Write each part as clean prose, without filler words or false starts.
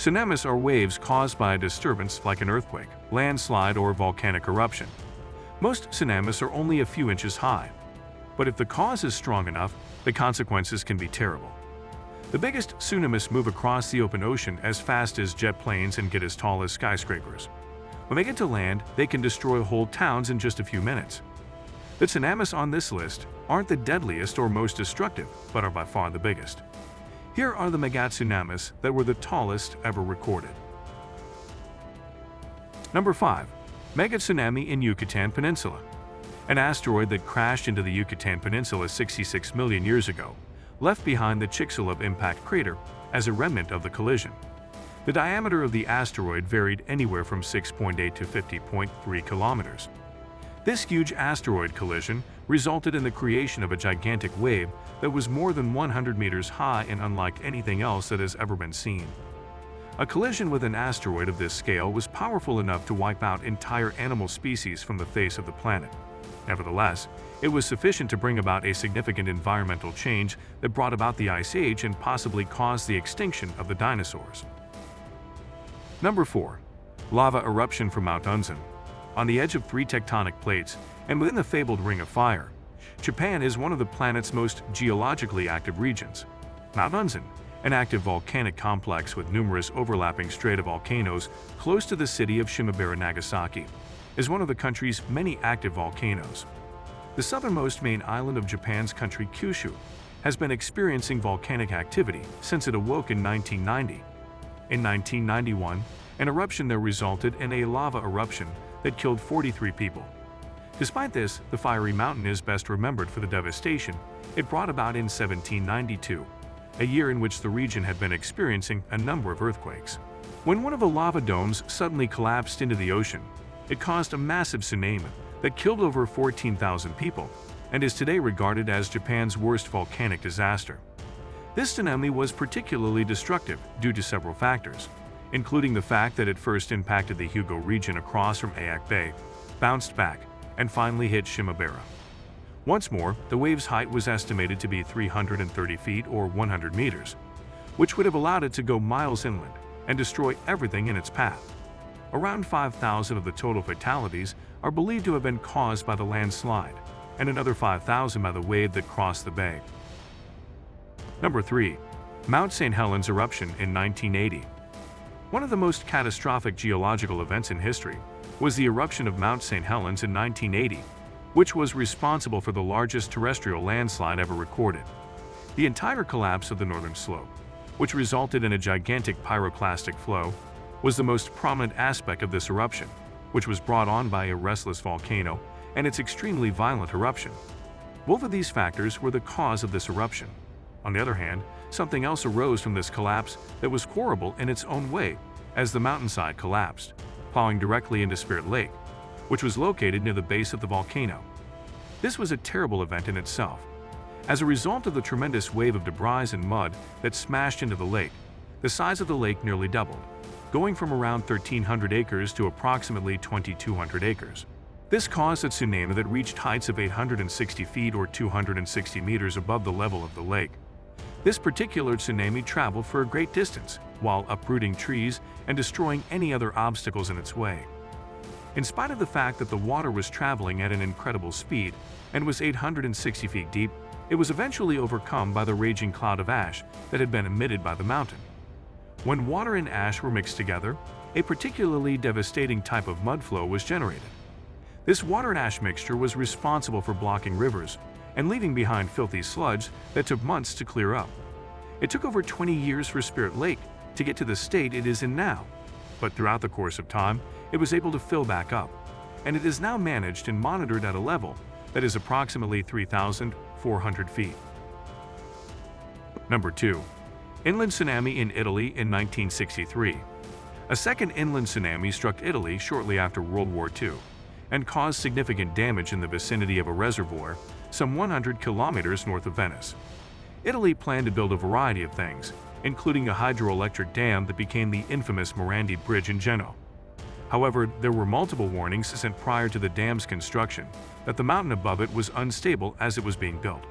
Tsunamis are waves caused by a disturbance like an earthquake, landslide, or volcanic eruption. Most tsunamis are only a few inches high, but if the cause is strong enough, the consequences can be terrible. The biggest tsunamis move across the open ocean as fast as jet planes and get as tall as skyscrapers. When they get to land, they can destroy whole towns in just a few minutes. The tsunamis on this list aren't the deadliest or most destructive, but are by far the biggest. Here are the megatsunamis that were the tallest ever recorded. Number 5. Megatsunami in Yucatan Peninsula. An asteroid that crashed into the Yucatan Peninsula 66 million years ago left behind the xCellento impact crater as a remnant of the collision. The diameter of the asteroid varied anywhere from 6.8 to 50.3 kilometers. This huge asteroid collision resulted in the creation of a gigantic wave that was more than 100 meters high and unlike anything else that has ever been seen. A collision with an asteroid of this scale was powerful enough to wipe out entire animal species from the face of the planet. Nevertheless, it was sufficient to bring about a significant environmental change that brought about the Ice Age and possibly caused the extinction of the dinosaurs. Number 4. Lava eruption from Mount Unzen. On the edge of 3 tectonic plates and within the fabled Ring of Fire, Japan is one of the planet's most geologically active regions. Mount Unzen, an active volcanic complex with numerous overlapping stratovolcanoes close to the city of Shimabara, Nagasaki, is one of the country's many active volcanoes. The southernmost main island of Japan's country, Kyushu, has been experiencing volcanic activity since it awoke in 1990. In 1991, an eruption there resulted in a lava eruption that killed 43 people. Despite this, the fiery mountain is best remembered for the devastation it brought about in 1792, a year in which the region had been experiencing a number of earthquakes. When one of the lava domes suddenly collapsed into the ocean, it caused a massive tsunami that killed over 14,000 people and is today regarded as Japan's worst volcanic disaster. This tsunami was particularly destructive due to several factors, including the fact that it first impacted the Hyōgo region across from Lituya Bay, bounced back, and finally hit Shimabara. Once more, the wave's height was estimated to be 330 feet or 100 meters, which would have allowed it to go miles inland and destroy everything in its path. Around 5,000 of the total fatalities are believed to have been caused by the landslide, and another 5,000 by the wave that crossed the bay. Number 3. Mount St. Helens eruption in 1980. One of the most catastrophic geological events in history was the eruption of Mount St. Helens in 1980, which was responsible for the largest terrestrial landslide ever recorded. The entire collapse of the northern slope, which resulted in a gigantic pyroclastic flow, was the most prominent aspect of this eruption, which was brought on by a restless volcano and its extremely violent eruption. Both of these factors were the cause of this eruption. On the other hand, something else arose from this collapse that was horrible in its own way as the mountainside collapsed, plowing directly into Spirit Lake, which was located near the base of the volcano. This was a terrible event in itself. As a result of the tremendous wave of debris and mud that smashed into the lake, the size of the lake nearly doubled, going from around 1,300 acres to approximately 2,200 acres. This caused a tsunami that reached heights of 860 feet or 260 meters above the level of the lake. This particular tsunami traveled for a great distance, while uprooting trees and destroying any other obstacles in its way. In spite of the fact that the water was traveling at an incredible speed and was 860 feet deep, it was eventually overcome by the raging cloud of ash that had been emitted by the mountain. When water and ash were mixed together, a particularly devastating type of mud flow was generated. This water and ash mixture was responsible for blocking rivers and leaving behind filthy sludge that took months to clear up. It took over 20 years for Spirit Lake to get to the state it is in now, but throughout the course of time, it was able to fill back up, and it is now managed and monitored at a level that is approximately 3,400 feet. Number 2. Inland tsunami in Italy in 1963. A second inland tsunami struck Italy shortly after World War II and caused significant damage in the vicinity of a reservoir some 100 kilometers north of Venice. Italy planned to build a variety of things, including a hydroelectric dam that became the infamous Morandi Bridge in Genoa. However, there were multiple warnings sent prior to the dam's construction that the mountain above it was unstable as it was being built.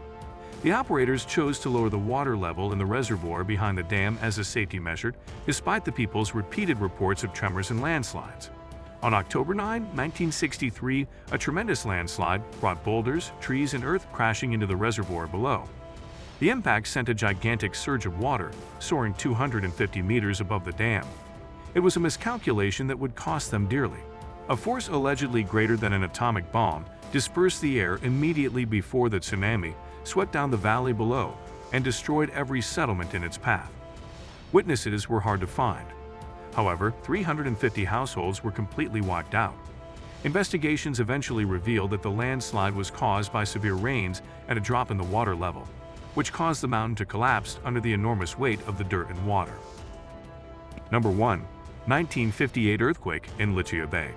The operators chose to lower the water level in the reservoir behind the dam as a safety measure, despite the people's repeated reports of tremors and landslides. On October 9, 1963, a tremendous landslide brought boulders, trees, and earth crashing into the reservoir below. The impact sent a gigantic surge of water, soaring 250 meters above the dam. It was a miscalculation that would cost them dearly. A force allegedly greater than an atomic bomb dispersed the air immediately before the tsunami swept down the valley below and destroyed every settlement in its path. Witnesses were hard to find. However, 350 households were completely wiped out. Investigations eventually revealed that the landslide was caused by severe rains and a drop in the water level, which caused the mountain to collapse under the enormous weight of the dirt and water. Number 1. 1958 earthquake in Lituya Bay.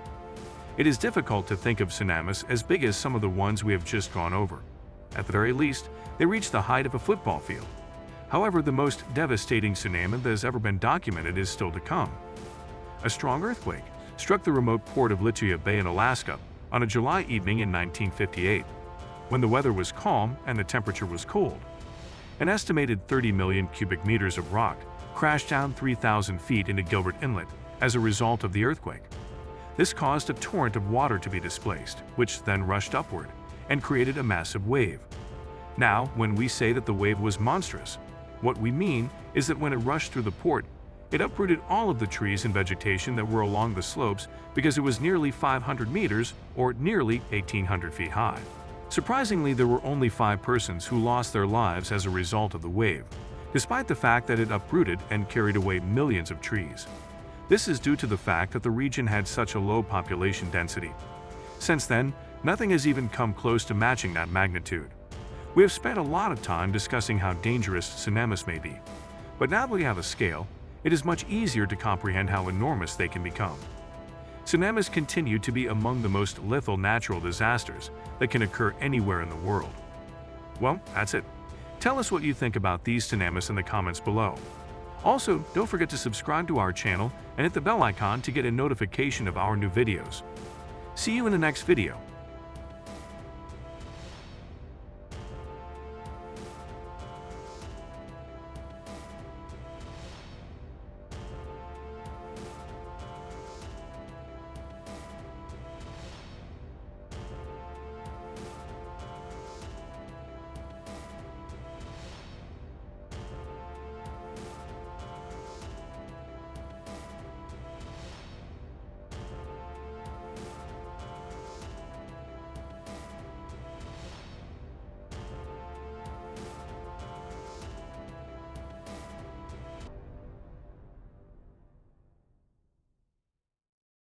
It is difficult to think of tsunamis as big as some of the ones we have just gone over. At the very least, they reach the height of a football field. However, the most devastating tsunami that has ever been documented is still to come. A strong earthquake struck the remote port of Lituya Bay in Alaska on a July evening in 1958, when the weather was calm and the temperature was cold. An estimated 30 million cubic meters of rock crashed down 3,000 feet into Gilbert Inlet as a result of the earthquake. This caused a torrent of water to be displaced, which then rushed upward and created a massive wave. Now, when we say that the wave was monstrous, what we mean is that when it rushed through the port, it uprooted all of the trees and vegetation that were along the slopes because it was nearly 500 meters or nearly 1,800 feet high. Surprisingly, there were only 5 persons who lost their lives as a result of the wave, despite the fact that it uprooted and carried away millions of trees. This is due to the fact that the region had such a low population density. Since then, nothing has even come close to matching that magnitude. We have spent a lot of time discussing how dangerous tsunamis may be, but now that we have a scale, it is much easier to comprehend how enormous they can become. Tsunamis continue to be among the most lethal natural disasters that can occur anywhere in the world. Well, that's it. Tell us what you think about these tsunamis in the comments below. Also, don't forget to subscribe to our channel and hit the bell icon to get a notification of our new videos. See you in the next video.